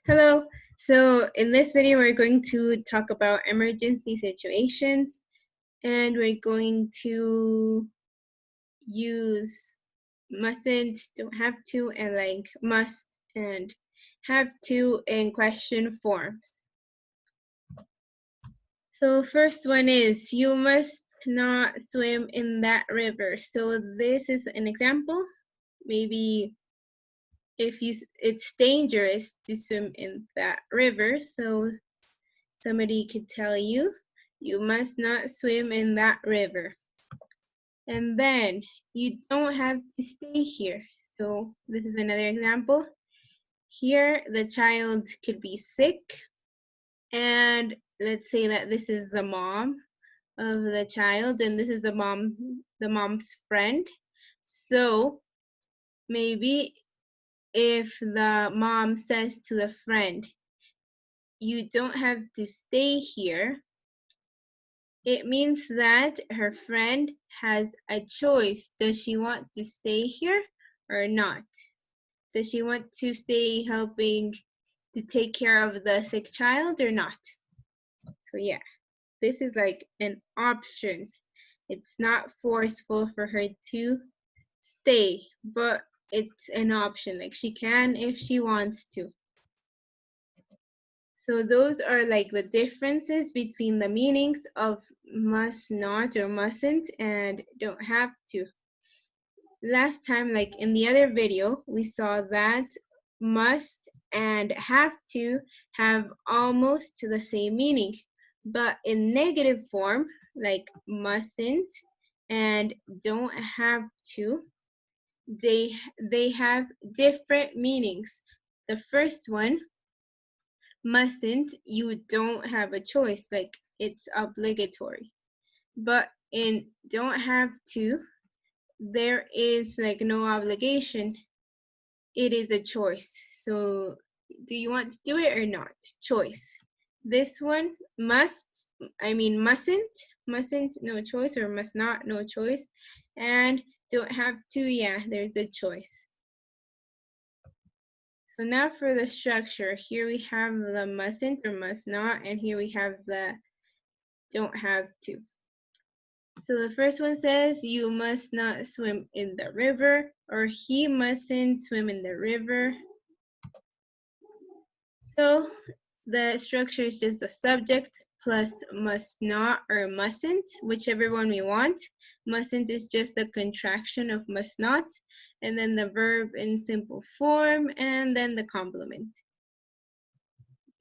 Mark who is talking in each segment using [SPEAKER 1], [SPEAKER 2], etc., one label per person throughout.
[SPEAKER 1] Hello. So in this video, we're going to talk about emergency situations, and we're going to use mustn't, don't have to, and like must and have to in question forms. So first one is, you must not swim in that river. So this is an example. Maybe if it's dangerous to swim in that river, so somebody could tell you, you must not swim in that river. And then you don't have to stay here. So this is another example. Here the child could be sick, and let's say that this is the mom of the child and this is the mom's friend. So maybe if the mom says to the friend, you don't have to stay here, it means that her friend has a choice. Does she want to stay here or not? Does she want to stay helping to take care of the sick child or not? So yeah, this is like an option. It's not forceful for her to stay, but it's an option. Like she can if she wants to. So those are like the differences between the meanings of must not or mustn't and don't have to. Last time, like in the other video, we saw that must and have to have almost the same meaning, but in negative form, like mustn't and don't have to, they have different meanings. The first one, mustn't, you don't have a choice, like it's obligatory. But in don't have to, there is like no obligation. It is a choice. So do you want to do it or not? Choice. This one, mustn't, no choice, or must not, no choice. And don't have to, yeah, there's a choice. So now for the structure, here we have the mustn't or must not, and here we have the don't have to. So the first one says, you must not swim in the river, or he mustn't swim in the river. So the structure is just the subject plus must not or mustn't, whichever one we want. Mustn't is just a contraction of must not, and then the verb in simple form, and then the complement.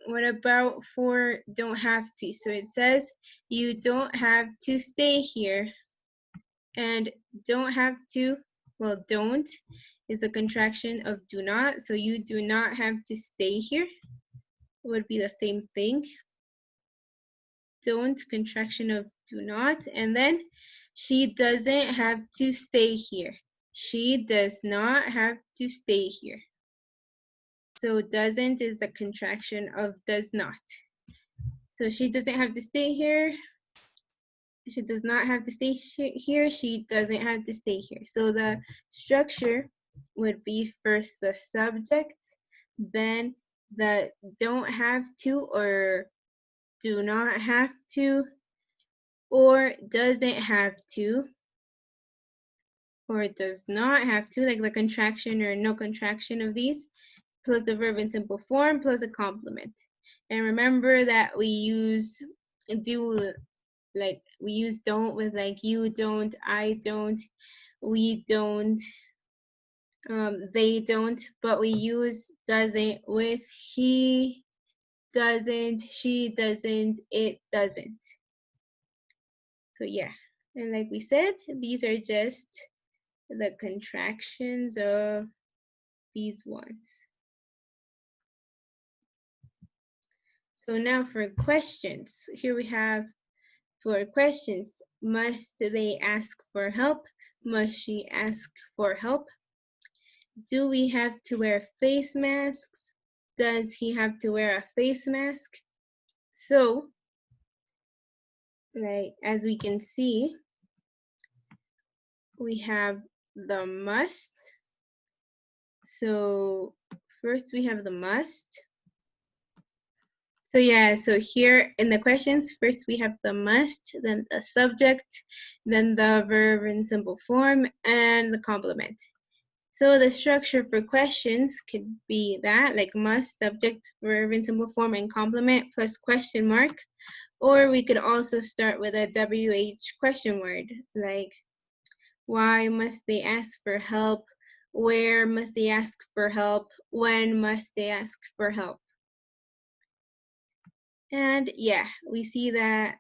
[SPEAKER 1] What about for don't have to? So it says, you don't have to stay here. And don't have to, well, don't is a contraction of do not. So you do not have to stay here. It would be the same thing. Don't, contraction of do not. And then she doesn't have to stay here. She does not have to stay here. So doesn't is the contraction of does not. So she doesn't have to stay here. She does not have to stay here. She doesn't have to stay here. So the structure would be first the subject, then the don't have to or do not have to, or doesn't have to, or does not have to, like the contraction or no contraction of these, plus the verb in simple form, plus a complement. And remember that we use do, like we use don't with like you don't, I don't, we don't, they don't, but we use doesn't with he doesn't, she doesn't, it doesn't. So yeah, and like we said, these are just the contractions of these ones. So now for questions, here we have for questions, must they ask for help? Must she ask for help? Do we have to wear face masks? Does he have to wear a face mask? So, like as we can see, we have the must. So first we have the must. So yeah, so here in the questions, first we have the must, then the subject, then the verb in simple form, and the complement. So the structure for questions could be that, like must, subject, verb in simple form, and complement plus question mark. Or we could also start with a WH question word, like why must they ask for help? Where must they ask for help? When must they ask for help? And yeah, we see that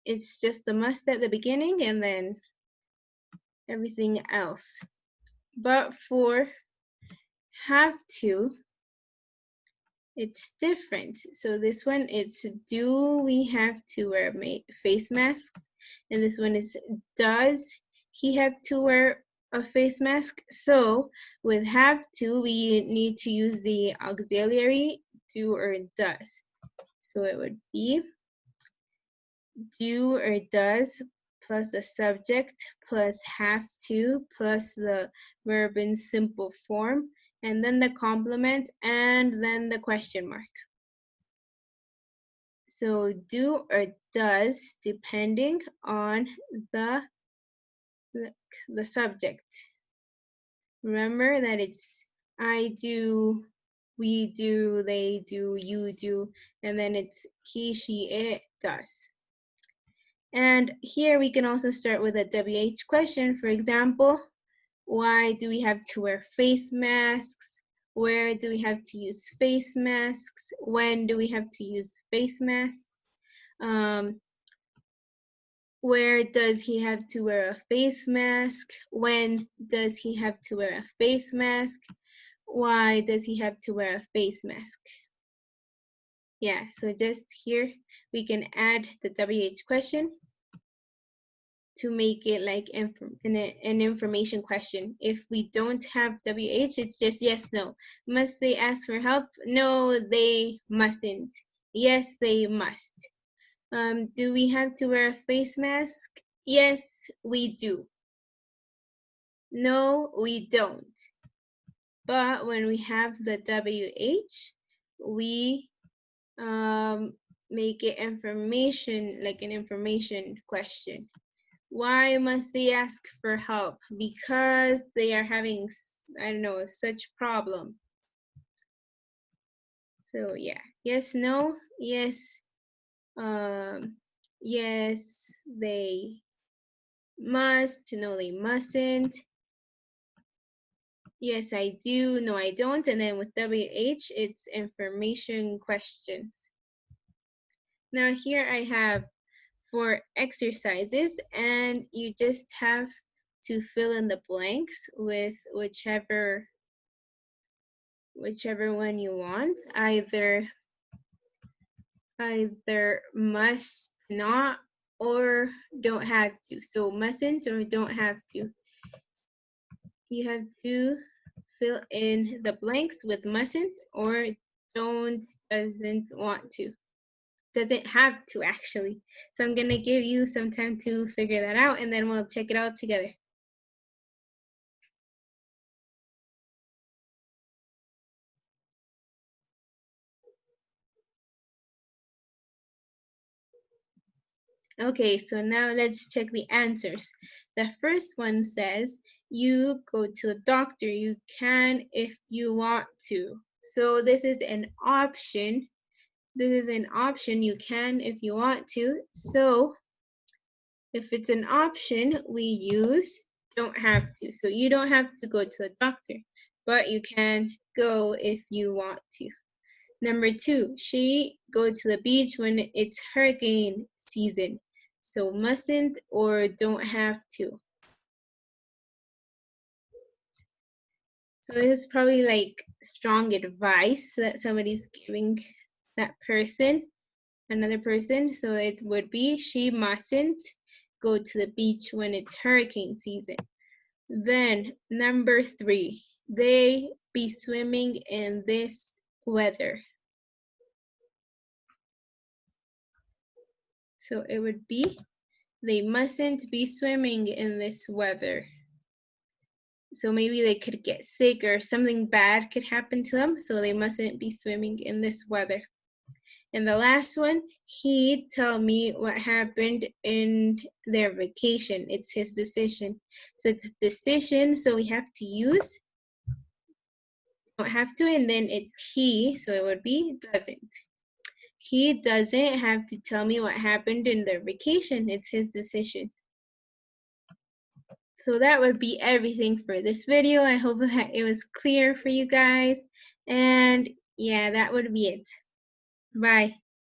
[SPEAKER 1] it's just the must at the beginning and then everything else. But for have to, it's different. So this one, it's do we have to wear face masks? And this one is does he have to wear a face mask? So with have to, we need to use the auxiliary do or does. So it would be do or does plus a subject plus have to plus the verb in simple form, and then the complement, and then the question mark. So do or does depending on the subject. Remember that it's I do, we do, they do, you do, and then it's he, she, it does. And here we can also start with a WH question. For example, why do we have to wear face masks? Where do we have to use face masks? When do we have to use face masks? Where does he have to wear a face mask? When does he have to wear a face mask? Why does he have to wear a face mask? Yeah, so just here we can add the WH question to make it like an information question. If we don't have WH, it's just yes, no. Must they ask for help? No, they mustn't. Yes, they must. Do we have to wear a face mask? Yes, we do. No, we don't. But when we have the WH, we make it information, like an information question. Why must they ask for help? Because they are having, I don't know, such problem. So yeah, yes, no, yes, yes, they must, no, they mustn't. Yes, I do, no, I don't. And then with WH, it's information questions. Now here I have 4 exercises, and you just have to fill in the blanks with whichever one you want. Either must not or don't have to. So mustn't or don't have to. You have to fill in the blanks with mustn't or don't, doesn't want to. Doesn't have to actually. So I'm gonna give you some time to figure that out and then we'll check it out together. Okay, so now let's check the answers. The first one says, you go to the doctor. You can if you want to. So this is an option. This is an option. You can if you want to. So if it's an option, we use don't have to. So you don't have to go to the doctor, but you can go if you want to. Number 2, she go to the beach when it's hurricane season. So mustn't or don't have to. So this is probably like strong advice that somebody's giving that person, another person. So it would be she mustn't go to the beach when it's hurricane season. Then number 3, they be swimming in this weather. So it would be they mustn't be swimming in this weather. So maybe they could get sick or something bad could happen to them, so they mustn't be swimming in this weather. And the last one, he tell me what happened in their vacation. It's his decision. So it's a decision, so we have to use, don't have to, and then it's he, so it would be doesn't. He doesn't have to tell me what happened in their vacation. It's his decision. So that would be everything for this video. I hope that it was clear for you guys. And yeah, that would be it. Bye.